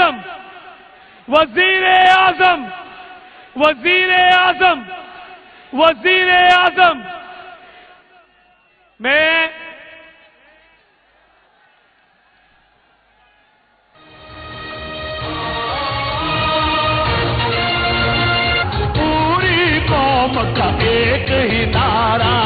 اعظم وزیر اعظم وزیر اعظم وزیر اعظم میں پوری قوم کا ایک ہی نعرہ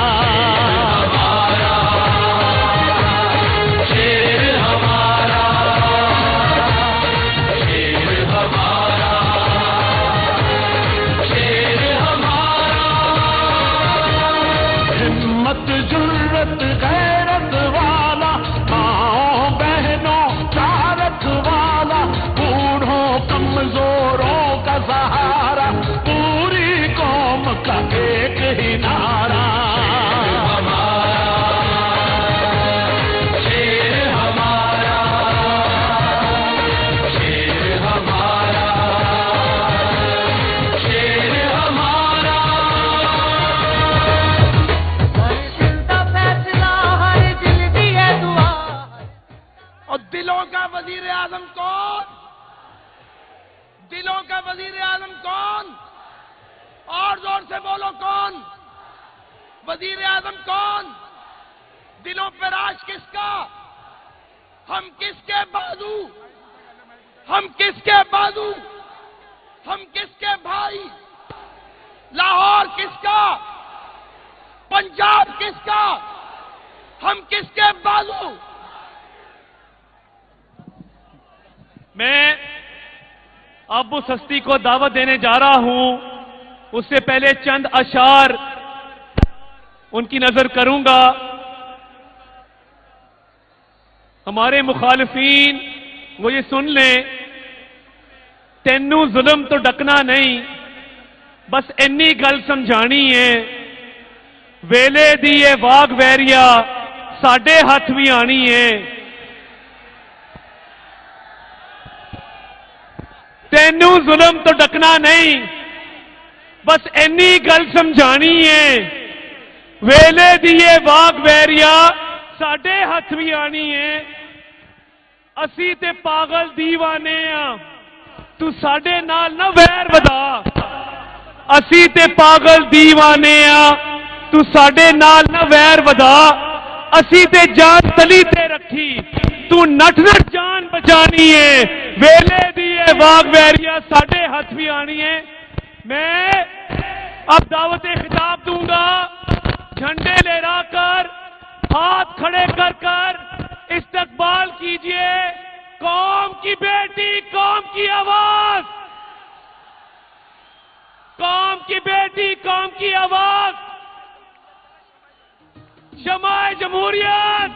جرت غیرت والا ماں بہنوں چارت والا بوڑھوں کمزوروں کا سہارا پوری قوم کا ایک ہی نعرہ دلوں کا وزیر اعظم کون؟ دلوں کا وزیر اعظم کون؟ اور زور سے بولو کون؟ وزیر اعظم کون؟ دلوں پہ راج کس کا؟ ہم کس کے بازو؟ ہم کس کے بازو؟ ہم کس کے بھائی؟ لاہور کس کا؟ پنجاب کس کا؟ ہم کس کے بازو؟ میں اب اس ہستی کو دعوت دینے جا رہا ہوں، اس سے پہلے چند اشعار ان کی نظر کروں گا۔ ہمارے مخالفین وہ یہ سن لیں، تینوں ظلم تو ڈکنا نہیں، بس انی گل سمجھانی ہے، ویلے دیے واگ ویریا ساڈے ہاتھ بھی آنی ہے۔ تینوں ظلم تو ڈکنا نہیں، بس انی گل سمجھانی ہے، ویلے دیے واگ ویریا ساڈے ہاتھ بھی آنی ہے۔ اسی تے پاگل دیوانے ہاں، تو ساڈے نال نہ ویر ودا۔ اسی تے پاگل دیوانے ہاں، تو ساڈے نال نہ ویر ودا۔ اسی تے جان تلی تے رکھی، تو نٹ نٹ جان بچانی ہے، ویلے دیے واگ ویریا ساڈے ہاتھ بھی آنی ہے۔ میں اب دعوت خطاب دوں گا، جھنڈے لہرا کر ہاتھ کھڑے کر کر استقبال کیجئے قوم کی بیٹی، قوم کی آواز، قوم کی بیٹی، قوم کی آواز، شمع جمہوریت۔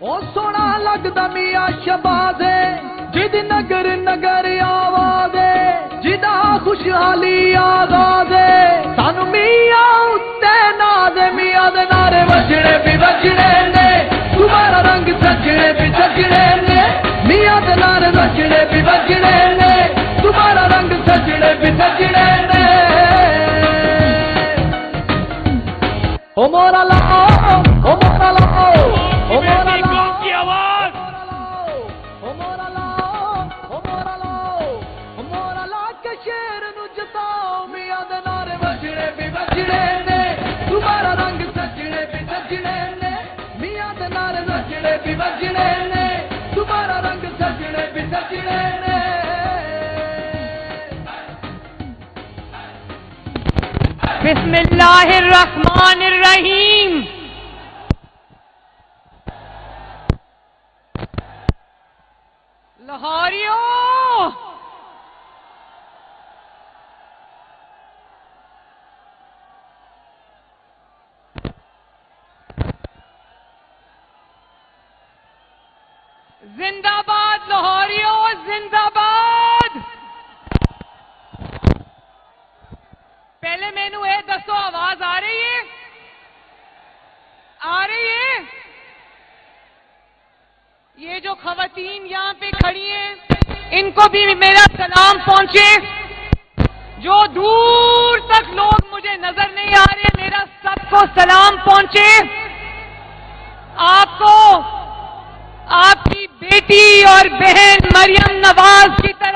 او سونا لگدا میاں شہباز ہے، جد نگر نگر آواز ہے، جدا خوشحالی آزاد ہے، سانو میاں اتے ناز ہے، میاں دے نعرے وجنے بھی وجنے نے، تمہارا رنگ سجنے بھی سجنے نے، میاں دے نعرے وجنے بھی وجنے نے، تمہارا رنگ سجنے بھی سجنے نے۔ او مورا لاؤ، او مورا لاؤ، او مورا لاؤ، قوم کی آواز، او مورا لاؤ، او مورا لاؤ، او مورا لا کے شیر نو جتاؤ، میاں دے نعرے وجنے بھی وجنے نے، تمہارا رنگ سجنے بھی سجنے نے، میاں دے نعرے وجنے بھی وجنے نے، تمہارا رنگ سجنے بھی سجنے نے۔ بسم اللہ الرحمن الرحیم۔ لاہوریوں، زندہ باد لاہوریوں، زندہ باد۔ پہلے مینو یہ دسو آواز آ رہی ہے؟ آ رہی ہے؟ یہ جو خواتین یہاں پہ کھڑی ہیں ان کو بھی میرا سلام پہنچے، جو دور تک لوگ مجھے نظر نہیں آ رہے، میرا سب کو سلام پہنچے۔ آپ کو آپ کی بیٹی اور بہن مریم نواز کی طرح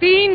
3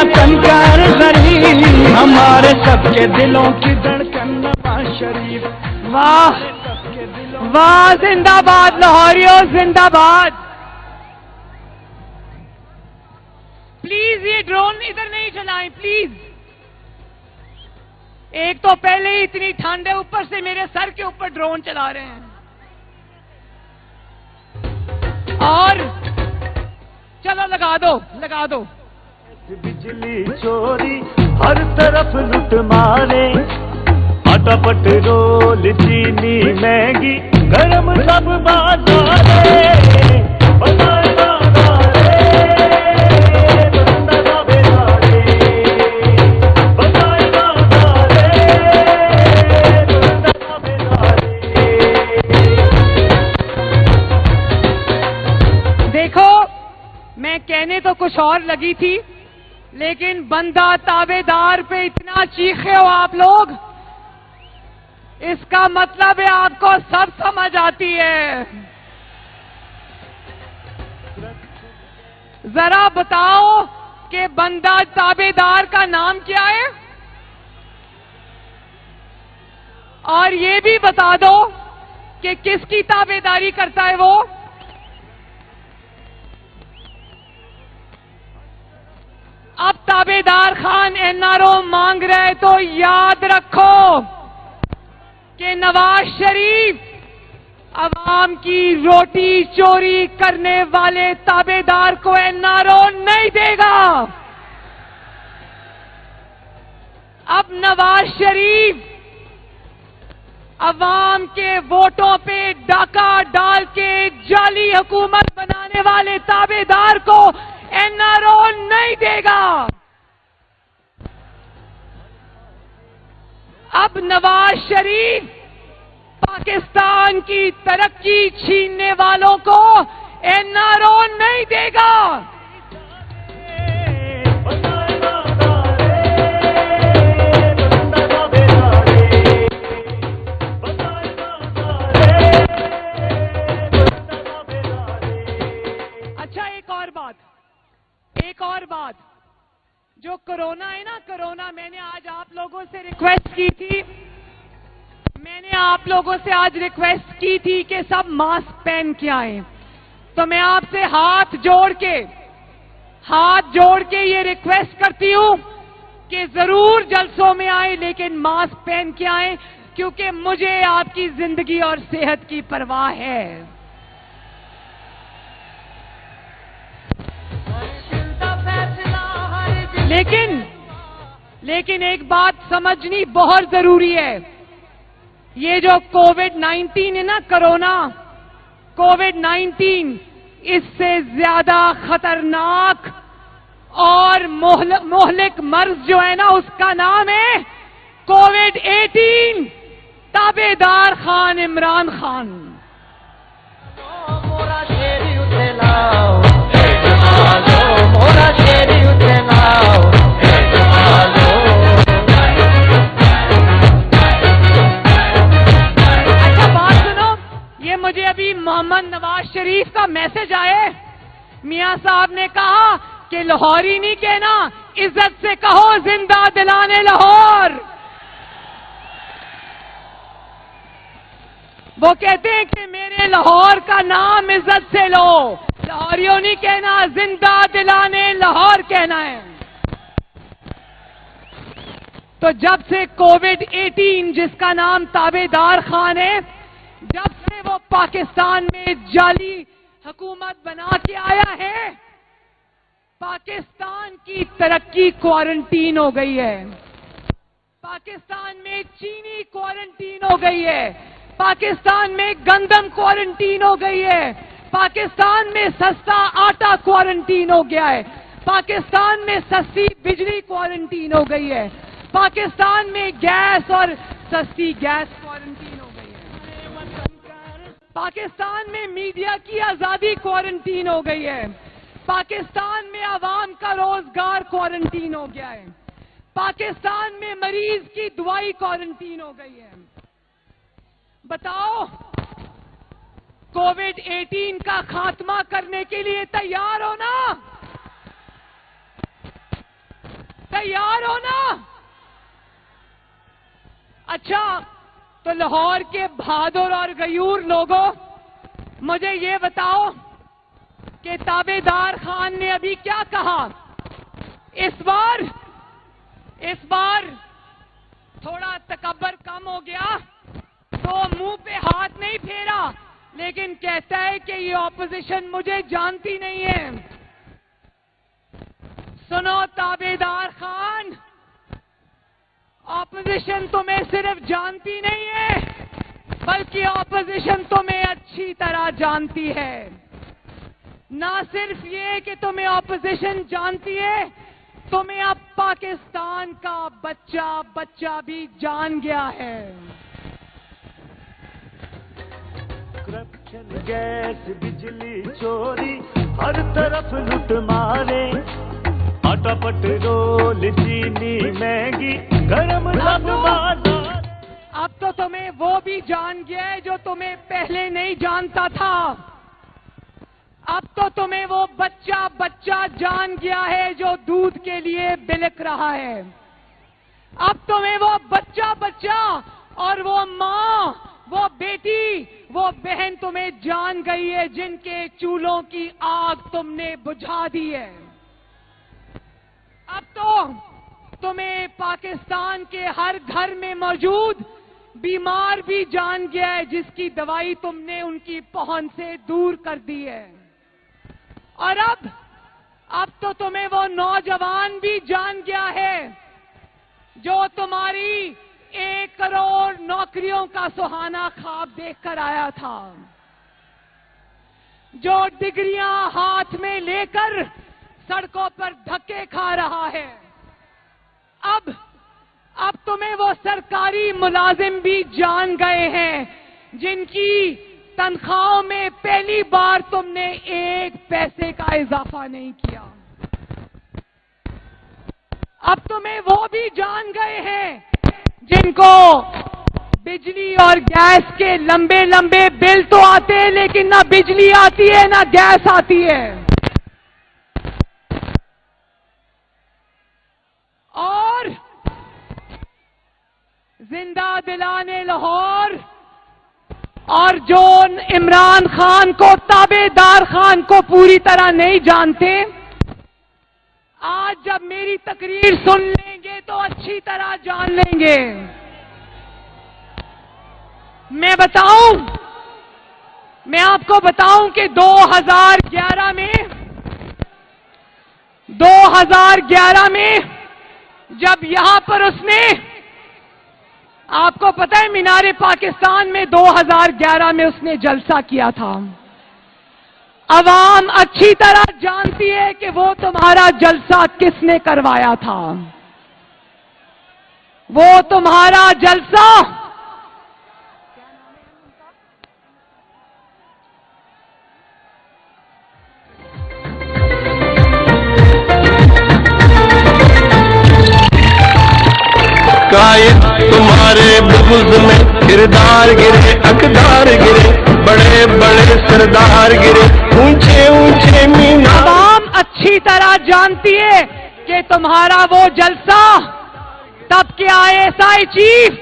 وطن کا غریب ہمارے سب کے دلوں کی دھڑکن نواز شریف. واہ واہ، زندہ باد لاہوریوں، زندہ باد. پلیز یہ ڈرون ادھر نہیں چلائیں پلیز. ایک تو پہلے ہی اتنی ٹھنڈ ہے، اوپر سے میرے سر کے اوپر ڈرون چلا رہے ہیں. اور چلو لگا دو لگا دو. بجلی چوری ہر طرف لٹ مارے، آٹا پٹرول چینی مہنگی گرم سب بازارے. بازارے بازارے بندہ بیدارے، بازارے بازارے بندہ بیدارے. دیکھو میں کہنے تو کچھ اور لگی تھی، لیکن بندہ تابے دار پہ اتنا چیخے ہو آپ لوگ، اس کا مطلب ہے آپ کو سب سمجھ آتی ہے. ذرا بتاؤ کہ بندہ تابے دار کا نام کیا ہے، اور یہ بھی بتا دو کہ کس کی تابے داری کرتا ہے وہ. اب تابے دار خان این آر او مانگ رہے تو یاد رکھو کہ نواز شریف عوام کی روٹی چوری کرنے والے تابے دار کو این آر او نہیں دے گا. اب نواز شریف عوام کے ووٹوں پہ ڈاکہ ڈال کے جعلی حکومت بنانے والے تابے دار کو این آر او نہیں دے گا. اب نواز شریف پاکستان کی ترقی چھیننے والوں کو این آر او نہیں دے گا. اچھا ایک اور بات جو کرونا ہے نا، کرونا، میں نے آج آپ لوگوں سے ریکویسٹ کی تھی کہ سب ماسک پہن کے آئیں. تو میں آپ سے ہاتھ جوڑ کے یہ ریکویسٹ کرتی ہوں کہ ضرور جلسوں میں آئیں، لیکن ماسک پہن کے آئیں، کیونکہ مجھے آپ کی زندگی اور صحت کی پرواہ ہے. لیکن ایک بات سمجھنی بہت ضروری ہے. یہ جو کووڈ-19 ہے نا، کرونا، کووڈ-19 اس سے زیادہ خطرناک اور مہلک مرض جو ہے نا، اس کا نام ہے کووڈ-18 تابے دار خان عمران خان. مجھے ابھی محمد نواز شریف کا میسج آئے، میاں صاحب نے کہا کہ لاہوری نہیں کہنا، عزت سے کہو زندہ دلانے لاہور. وہ کہتے ہیں کہ میرے لاہور کا نام عزت سے لو، لاہوریوں نہیں کہنا، زندہ دلانے لاہور کہنا ہے. تو جب سے کووڈ-18 جس کا نام تابے دار خان ہے، جب سے وہ پاکستان میں جعلی حکومت بنا کے آیا ہے، پاکستان کی ترقی کوارنٹین ہو گئی ہے. پاکستان میں چینی کوارنٹین ہو گئی ہے، پاکستان میں گندم کوارنٹین ہو گئی ہے، پاکستان میں سستا آٹا کوارنٹین ہو گیا ہے، پاکستان میں سستی بجلی کوارنٹین ہو گئی ہے، پاکستان میں گیس اور سستی گیس کوارنٹین ہو گئی ہے، پاکستان میں میڈیا کی آزادی کوارنٹین ہو گئی ہے، پاکستان میں عوام کا روزگار کوارنٹین ہو گیا ہے، پاکستان میں مریض کی دوائی کوارنٹین ہو گئی ہے. بتاؤ کووڈ-18 کا خاتمہ کرنے کے لیے تیار ہو نا؟ اچھا تو لاہور کے بہادر اور غیور لوگوں، مجھے یہ بتاؤ کہ تابعدار خان نے ابھی کیا کہا؟ اس بار تھوڑا تکبر کم ہو گیا تو منہ پہ ہاتھ نہیں پھیرا، لیکن کہتا ہے کہ یہ اپوزیشن مجھے جانتی نہیں ہے۔ سنو تابعدار خان، اپوزیشن تمہیں صرف جانتی نہیں ہے بلکہ اپوزیشن تمہیں اچھی طرح جانتی ہے۔ نہ صرف یہ کہ تمہیں اپوزیشن جانتی ہے، تمہیں اب پاکستان کا بچہ بھی جان گیا ہے۔ کرپشن، گیس، بجلی چوری، ہر طرف لوٹ مارے، آٹا پٹرول چینی مہنگی، گرم سب بازار۔ اب تو تمہیں وہ بھی جان گیا ہے جو تمہیں پہلے نہیں جانتا تھا۔ اب تو تمہیں وہ بچہ جان گیا ہے جو دودھ کے لیے بلک رہا ہے۔ اب تمہیں وہ بچہ اور وہ ماں، وہ بیٹی، وہ بہن تمہیں جان گئی ہے جن کے چولہوں کی آگ تم نے بجھا دی ہے۔ اب تو تمہیں پاکستان کے ہر گھر میں موجود بیمار بھی جان گیا ہے جس کی دوائی تم نے ان کی پہنچ سے دور کر دی ہے۔ اور اب تو تمہیں وہ نوجوان بھی جان گیا ہے جو تمہاری 1 کروڑ نوکریوں کا سہانا خواب دیکھ کر آیا تھا، جو ڈگریاں ہاتھ میں لے کر سڑکوں پر دھکے کھا رہا ہے۔ اب تمہیں وہ سرکاری ملازم بھی جان گئے ہیں جن کی تنخواہوں میں پہلی بار تم نے 1 پیسے کا اضافہ نہیں کیا۔ اب تمہیں وہ بھی جان گئے ہیں جن کو بجلی اور گیس کے لمبے بل تو آتے ہیں لیکن نہ بجلی آتی ہے نہ گیس آتی ہے۔ اور زندہ دلانے لاہور اور جو عمران خان کو، تابعدار خان کو پوری طرح نہیں جانتے، آج جب میری تقریر سن لیں گے تو اچھی طرح جان لیں گے۔ میں آپ کو بتاؤں کہ 2011 میں جب یہاں پر اس نے، آپ کو پتہ ہے مینار پاکستان میں 2011 میں اس نے جلسہ کیا تھا۔ عوام اچھی طرح جانتی ہے کہ وہ تمہارا جلسہ کس نے کروایا تھا۔ وہ تمہارا جلسہ قائد تمہارے بغض میں کردار گرے، اقدار گرے، بڑے بڑے سردار گرے، اونچے اونچے مینار۔ عوام اچھی طرح جانتی ہے کہ تمہارا وہ جلسہ تب کے ISI چیف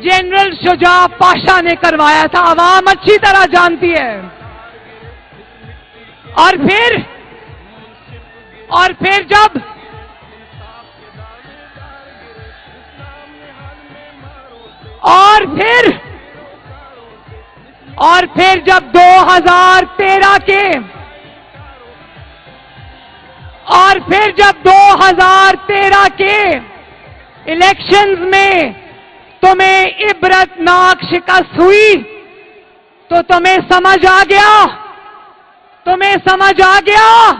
جنرل شجاع پاشا نے کروایا تھا۔ عوام اچھی طرح جانتی ہے۔ اور پھر جب 2013 کے الیکشنز میں تمہیں عبرتناک شکست ہوئی تو تمہیں سمجھ آ گیا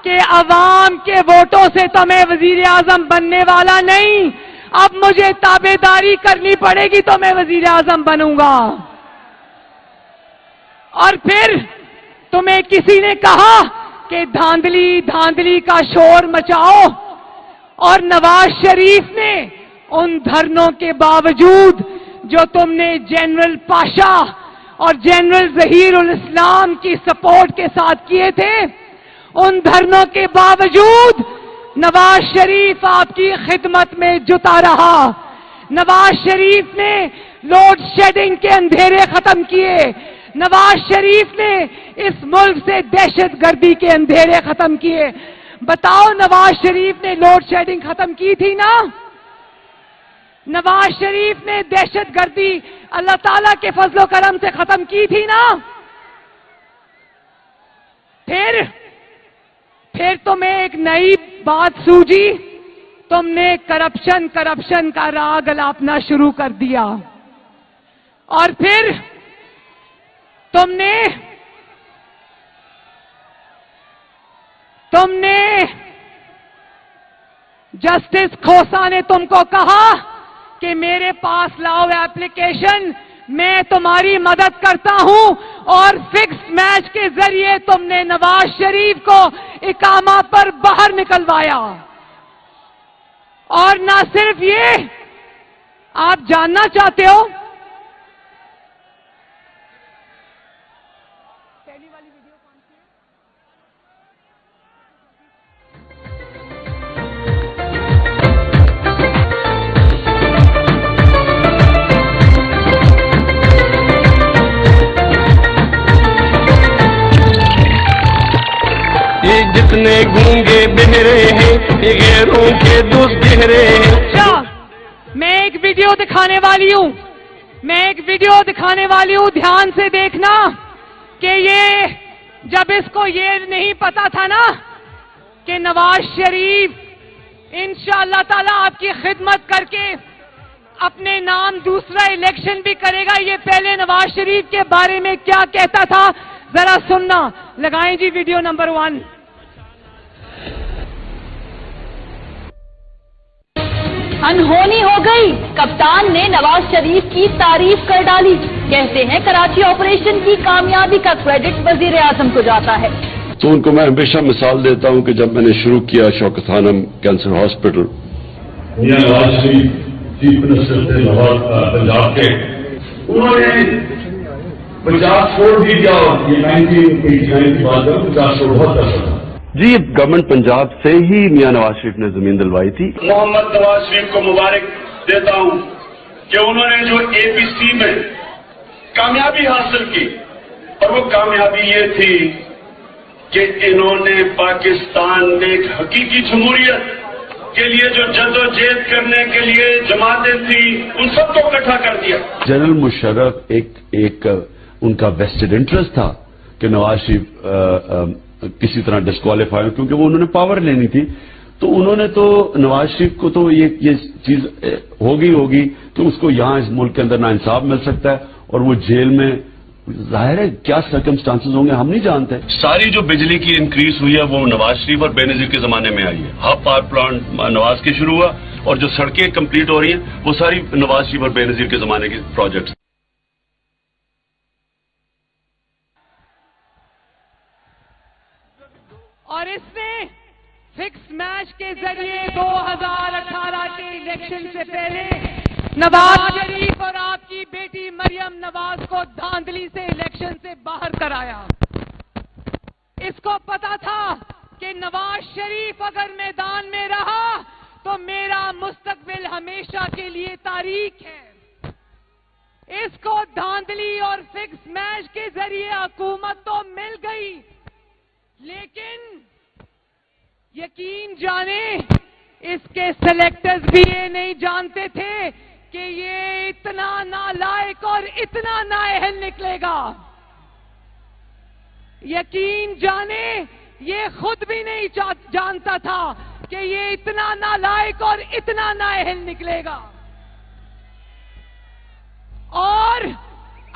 کہ عوام کے ووٹوں سے تو میں وزیر اعظم بننے والا نہیں، اب مجھے تابعداری کرنی پڑے گی تو میں وزیر اعظم بنوں گا۔ اور پھر تمہیں کسی نے کہا کہ دھاندلی کا شور مچاؤ، اور نواز شریف نے ان دھرنوں کے باوجود جو تم نے جنرل پاشا اور جنرل ظہیر الاسلام کی سپورٹ کے ساتھ کیے تھے، ان دھرنوں کے باوجود نواز شریف آپ کی خدمت میں جتا رہا۔ نواز شریف نے لوڈ شیڈنگ کے اندھیرے ختم کیے، نواز شریف نے اس ملک سے دہشت گردی کے اندھیرے ختم کیے۔ بتاؤ نواز شریف نے لوڈ شیڈنگ ختم کی تھی نا؟ نواز شریف نے دہشت گردی اللہ تعالیٰ کے فضل و کرم سے ختم کی تھی نا؟ پھر تمہیں ایک نئی بات سوجی، تم نے کرپشن کا راگ الاپنا شروع کر دیا، اور پھر تم نے جسٹس کھوسا نے تم کو کہا کہ میرے پاس لاؤ ایپلیکیشن، میں تمہاری مدد کرتا ہوں، اور فکس میچ کے ذریعے تم نے نواز شریف کو اقامہ پر باہر نکلوایا۔ اور نہ صرف یہ، آپ جاننا چاہتے ہو پہلی والی ویڈیو کون سی ہے؟ یہ جتنے گونگے بہرے ہیں یہ غیروں کے دوست گہرے ہیں۔ اچھا، میں ایک ویڈیو دکھانے والی ہوں، دھیان سے دیکھنا کہ یہ جب اس کو یہ نہیں پتا تھا نا کہ نواز شریف انشاءاللہ تعالیٰ آپ کی خدمت کر کے اپنے نام دوسرا الیکشن بھی کرے گا، یہ پہلے نواز شریف کے بارے میں کیا کہتا تھا ذرا سننا۔ لگائیں جی ویڈیو نمبر 1۔ انہونی ہو گئی، کپتان نے نواز شریف کی تعریف کر ڈالی، کہتے ہیں کراچی آپریشن کی کامیابی کا کریڈٹ وزیر اعظم کو جاتا ہے۔ تو ان کو میں ہمیشہ مثال دیتا ہوں کہ جب میں نے شروع کیا شوکت خانم cancer hospital, Mian Nawaz Sharif chief minister تھے پنجاب کے، انہوں نے پنجاب چھوڑ بھی دیا، یہ 1989 کی بات ہے، پنجاب چھوڑ بہت اچھا تھا جی گورنمنٹ پنجاب سے ہی میاں نواز شریف نے زمین دلوائی تھی۔ محمد نواز شریف کو مبارک دیتا ہوں کہ انہوں نے جو اے پی سی میں کامیابی حاصل کی، اور وہ کامیابی یہ تھی کہ انہوں نے پاکستان میں ایک حقیقی جمہوریت کے لیے جو جدوجہد کرنے کے لیے جماعتیں تھیں ان سب کو اکٹھا کر دیا۔ جنرل مشرف ایک ان کا ویسٹڈ انٹرسٹ تھا کہ نواز شریف کسی طرح ڈسکوالیفائی ہو، کیونکہ وہ انہوں نے پاور لینی تھی، تو انہوں نے تو نواز شریف کو تو یہ چیز ہوگی کہ اس کو یہاں اس ملک کے اندر ناانصاف مل سکتا ہے، اور وہ جیل میں ظاہر ہے کیا سرکمسٹانسز ہوں گے ہم نہیں جانتے۔ ساری جو بجلی کی انکریز ہوئی ہے وہ نواز شریف اور بے نظیر کے زمانے میں آئی ہے۔ ہاف پاور پلانٹ نواز کے شروع ہوا، اور جو سڑکیں کمپلیٹ ہو رہی ہیں وہ ساری نواز شریف اور بے نظیر کے زمانے کے پروجیکٹس۔ اور اس نے فکس میچ کے ذریعے 2018 کے الیکشن سے پہلے نواز شریف اور آپ کی بیٹی مریم نواز کو دھاندلی سے الیکشن سے باہر کرایا۔ اس کو پتا تھا کہ نواز شریف اگر میدان میں رہا تو میرا مستقبل ہمیشہ کے لیے تاریک ہے۔ اس کو دھاندلی اور فکس میچ کے ذریعے حکومت تو مل گئی، لیکن یقین جانے اس کے سلیکٹرز بھی یہ نہیں جانتے تھے کہ یہ اتنا نالائق اور اتنا نااہل نکلے گا۔ یقین جانے یہ خود بھی نہیں جانتا تھا کہ یہ اتنا نالائق اور اتنا نااہل نکلے گا، اور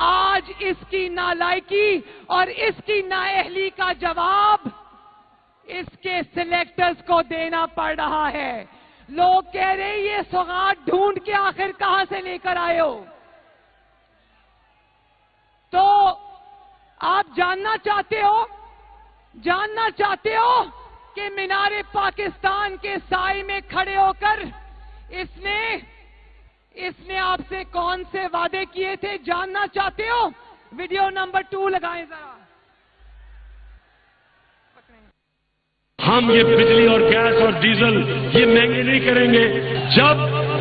آج اس کی نالائکی اور اس کی نااہلی کا جواب اس کے سلیکٹرز کو دینا پڑ رہا ہے۔ لوگ کہہ رہے یہ سوغات ڈھونڈ کے آخر کہاں سے لے کر آئے ہو؟ تو آپ جاننا چاہتے ہو کہ مینار پاکستان کے سائے میں کھڑے ہو کر اس نے آپ سے کون سے وعدے کیے تھے؟ جاننا چاہتے ہو؟ ویڈیو نمبر 2 لگائیں ذرا۔ ہم یہ بجلی اور گیس اور ڈیزل یہ مہنگے نہیں کریں گے جب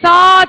7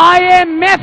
IMF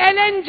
LNG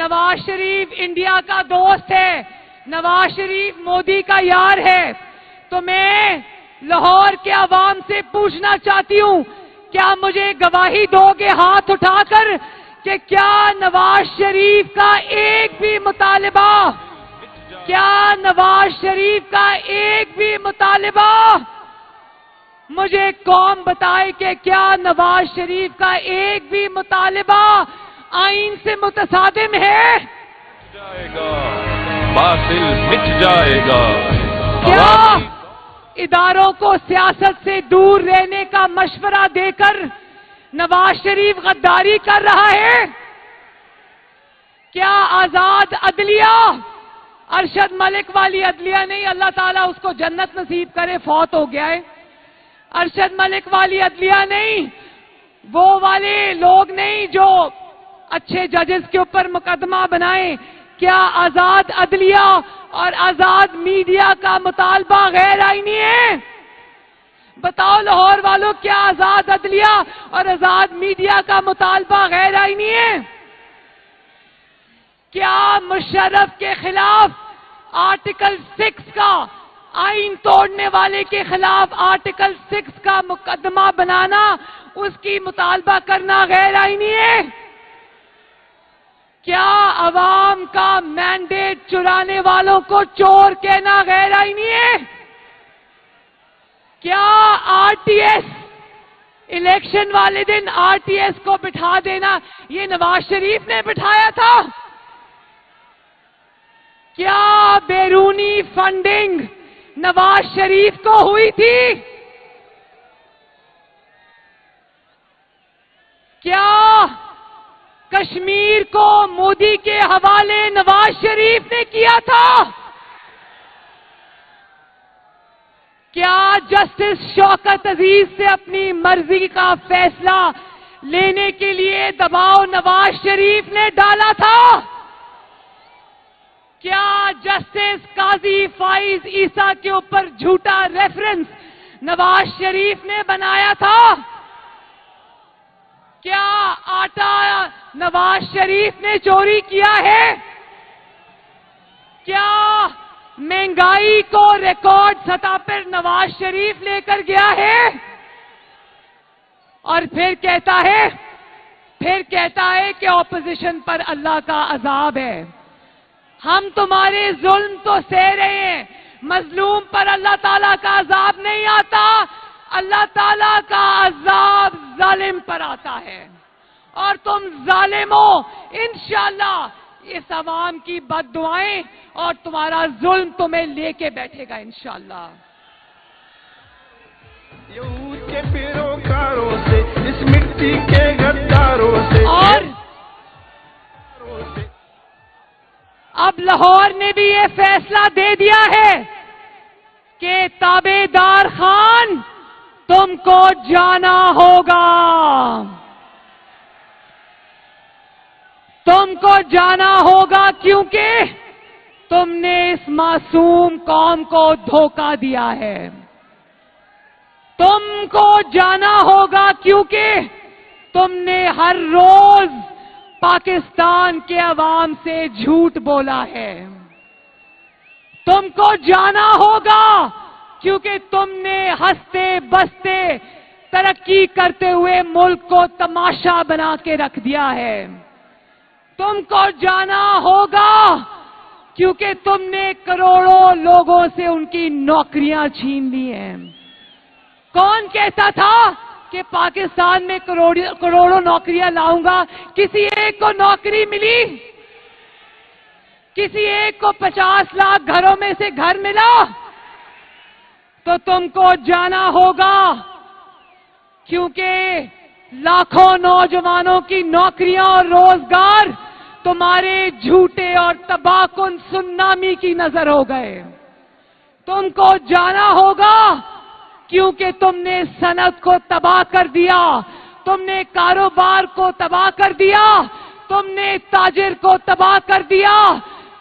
Nawaz Sharif India کا دوست ہے، نواز شریف مودی کا یار ہے، تو میں لاہور کے عوام سے پوچھنا چاہتی ہوں، کیا مجھے گواہی دو گے ہاتھ اٹھا کر کہ کیا نواز شریف کا ایک بھی مطالبہ، کیا نواز شریف کا ایک بھی مطالبہ، مجھے قوم بتائے کہ کیا نواز شریف کا ایک بھی مطالبہ آئین سے متصادم ہے؟ جائے گا باطل مٹ جائے گا. کیا اداروں کو سیاست سے دور رہنے کا مشورہ دے کر نواز شریف غداری کر رہا ہے؟ کیا آزاد عدلیہ، ارشد ملک والی عدلیہ نہیں، اللہ تعالیٰ اس کو جنت نصیب کرے، فوت ہو گیا ہے، ارشد ملک والی عدلیہ نہیں، وہ والے لوگ نہیں جو اچھے ججز کے اوپر مقدمہ بنائیں، کیا آزاد عدلیہ اور آزاد میڈیا کا مطالبہ غیر آئینی ہے؟ بتاؤ لاہور والوں، کیا آزاد عدلیہ اور آزاد میڈیا کا مطالبہ غیر آئینی ہے؟ کیا مشرف کے خلاف آرٹیکل 6 کا، آئین توڑنے والے کے خلاف آرٹیکل 6 کا مقدمہ بنانا، اس کی مطالبہ کرنا غیر آئینی ہے؟ کیا عوام کا مینڈیٹ چرانے والوں کو چور کہنا غیر آئینی ہے؟ کیا آر ٹی ایس، الیکشن والے دن آر ٹی ایس کو بٹھا دینا، یہ نواز شریف نے بٹھایا تھا؟ کیا بیرونی فنڈنگ نواز شریف کو ہوئی تھی؟ کیا کشمیر کو مودی کے حوالے نواز شریف نے کیا تھا؟ کیا جسٹس شوکت عزیز سے اپنی مرضی کا فیصلہ لینے کے لیے دباؤ نواز شریف نے ڈالا تھا؟ کیا جسٹس قاضی فائز عیسیٰ کے اوپر جھوٹا ریفرنس نواز شریف نے بنایا تھا؟ کیا آٹا نواز شریف نے چوری کیا ہے؟ کیا مہنگائی کو ریکارڈ سطح پر نواز شریف لے کر گیا ہے؟ اور پھر کہتا ہے کہ اپوزیشن پر اللہ کا عذاب ہے. ہم تمہارے ظلم تو سہ رہے ہیں، مظلوم پر اللہ تعالیٰ کا عذاب نہیں آتا، اللہ تعالیٰ کا عذاب ظالم پر آتا ہے. اور تم ظالموں، انشاءاللہ اس عوام کی بد دعائیں اور تمہارا ظلم تمہیں لے کے بیٹھے گا انشاءاللہ. یہود کے پیروکاروں سے، اس مٹی کے غداروں سے، اور اب لاہور نے بھی یہ فیصلہ دے دیا ہے کہ تابع دار خان تم کو جانا ہوگا، تم کو جانا ہوگا کیونکہ تم نے اس معصوم قوم کو دھوکہ دیا ہے. تم کو جانا ہوگا کیونکہ تم نے ہر روز پاکستان کے عوام سے جھوٹ بولا ہے. تم کو جانا ہوگا کیونکہ تم نے ہنستے بستے ترقی کرتے ہوئے ملک کو تماشا بنا کے رکھ دیا ہے. تم کو جانا ہوگا کیونکہ تم نے کروڑوں لوگوں سے ان کی نوکریاں چھین لی ہیں. کون کہتا تھا کہ پاکستان میں کروڑوں نوکریاں لاؤں گا؟ کسی ایک کو نوکری ملی؟ کسی ایک کو 50 لاکھ گھروں میں سے گھر ملا؟ تو تم کو جانا ہوگا کیونکہ لاکھوں نوجوانوں کی نوکریاں اور روزگار تمہارے جھوٹے اور تباہ کن سونامی کی نظر ہو گئے. تم کو جانا ہوگا کیونکہ تم نے صنعت کو تباہ کر دیا، تم نے کاروبار کو تباہ کر دیا، تم نے تاجر کو تباہ کر دیا،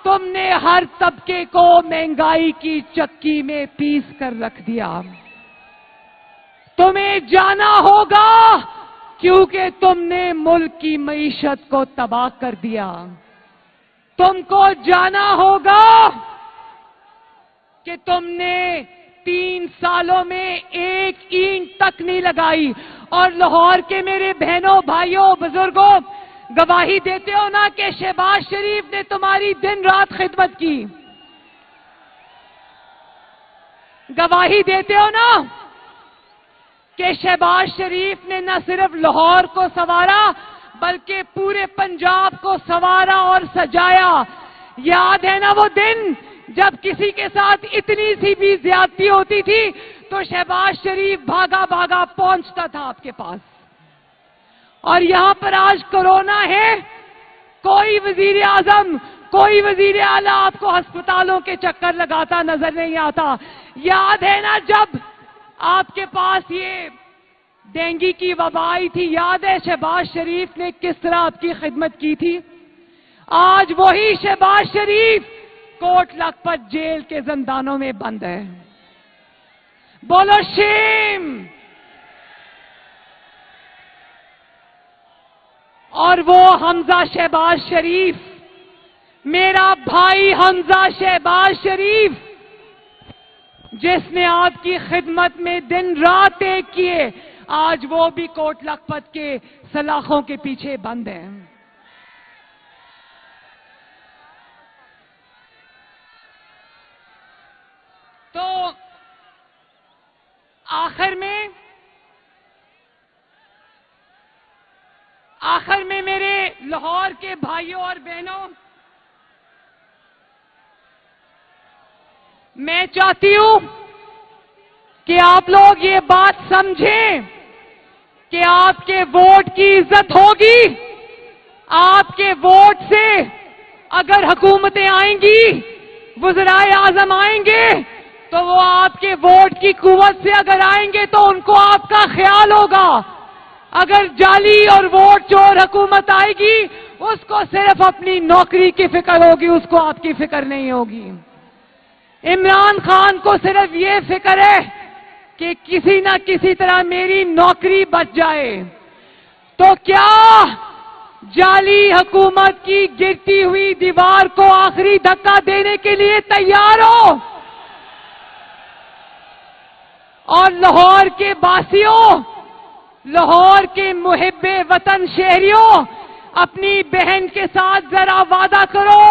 تم نے ہر طبقے کو مہنگائی کی چکی میں پیس کر رکھ دیا. تمہیں جانا ہوگا کیونکہ تم نے ملک کی معیشت کو تباہ کر دیا. تم کو جانا ہوگا کہ تم نے 3 سالوں میں ایک اینٹ تک نہیں لگائی. اور لاہور کے میرے بہنوں بھائیوں بزرگوں گواہی دیتے ہو نا کہ شہباز شریف نے تمہاری دن رات خدمت کی. گواہی دیتے ہو نا کہ شہباز شریف نے نہ صرف لاہور کو سنوارا بلکہ پورے پنجاب کو سنوارا اور سجایا. یاد ہے نا وہ دن جب کسی کے ساتھ اتنی سی بھی زیادتی ہوتی تھی تو شہباز شریف بھاگا بھاگا پہنچتا تھا آپ کے پاس. اور یہاں پر آج کورونا ہے, کوئی وزیر اعظم کوئی وزیر اعلیٰ آپ کو ہسپتالوں کے چکر لگاتا نظر نہیں آتا. یاد ہے نا جب آپ کے پاس یہ ڈینگی کی وبا آئی تھی, یاد ہے شہباز شریف نے کس طرح آپ کی خدمت کی تھی. آج وہی شہباز شریف کوٹ لکھپت جیل کے زندانوں میں بند ہے. بولو شیم. اور وہ حمزہ شہباز شریف, میرا بھائی حمزہ شہباز شریف, جس نے آپ کی خدمت میں دن رات ایک کیے, آج وہ بھی کوٹ لکھپت کے سلاخوں کے پیچھے بند ہیں. تو آخر میں میرے لاہور کے بھائیوں اور بہنوں, میں چاہتی ہوں کہ آپ لوگ یہ بات سمجھیں کہ آپ کے ووٹ کی عزت ہوگی. آپ کے ووٹ سے اگر حکومتیں آئیں گی, وزرائے اعظم آئیں گے, تو وہ آپ کے ووٹ کی قوت سے اگر آئیں گے تو ان کو آپ کا خیال ہوگا. اگر جعلی اور ووٹ چور حکومت آئے گی اس کو صرف اپنی نوکری کی فکر ہوگی, اس کو آپ کی فکر نہیں ہوگی. عمران خان کو صرف یہ فکر ہے کہ کسی نہ کسی طرح میری نوکری بچ جائے. تو کیا جعلی حکومت کی گرتی ہوئی دیوار کو آخری دھکا دینے کے لیے تیار ہو؟ اور لاہور کے باسیوں, لاہور کے محب وطن شہریوں, اپنی بہن کے ساتھ ذرا وعدہ کرو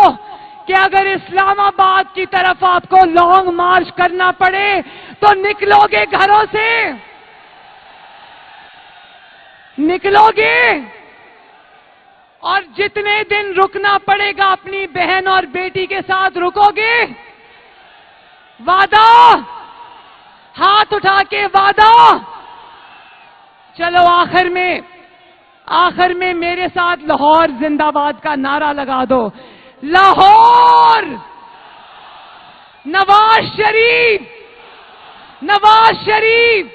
کہ اگر اسلام آباد کی طرف آپ کو لانگ مارچ کرنا پڑے تو نکلو گے گھروں سے؟ نکلو گے؟ اور جتنے دن رکنا پڑے گا اپنی بہن اور بیٹی کے ساتھ رکو گے؟ وعدہ؟ ہاتھ اٹھا کے وعدہ. چلو آخر میں میرے ساتھ لاہور زندہ باد کا نعرہ لگا دو. لاہور نواز شریف, نواز شریف,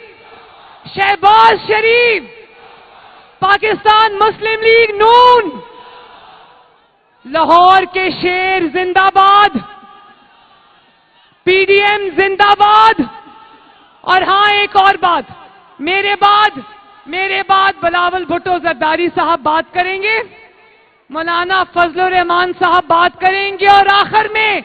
شہباز شریف, پاکستان مسلم لیگ نون, لاہور کے شیر زندہ باد, پی ڈی ایم زندہ باد. اور ہاں ایک اور بات, میرے بعد بلاول بھٹو زرداری صاحب بات کریں گے, مولانا فضل الرحمان صاحب بات کریں گے, اور آخر میں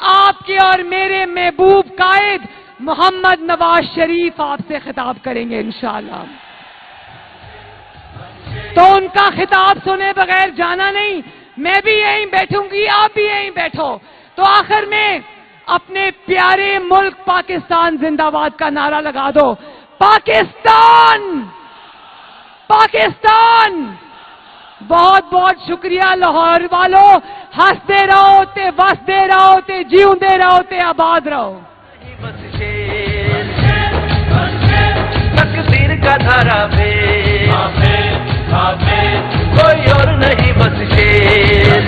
آپ کے اور میرے محبوب قائد محمد نواز شریف آپ سے خطاب کریں گے انشاءاللہ. تو ان کا خطاب سنے بغیر جانا نہیں. میں بھی یہیں بیٹھوں گی, آپ بھی یہیں بیٹھو. تو آخر میں اپنے پیارے ملک پاکستان زندہ باد کا نعرہ لگا دو. پاکستان, پاکستان. بہت بہت شکریہ لاہور والوں. ہنستے رہو تے وسدے رہو تے جیوندے رہو تے آباد رہو. تقدیر کا دھارا پہ کوئی اور نہیں بس شیر.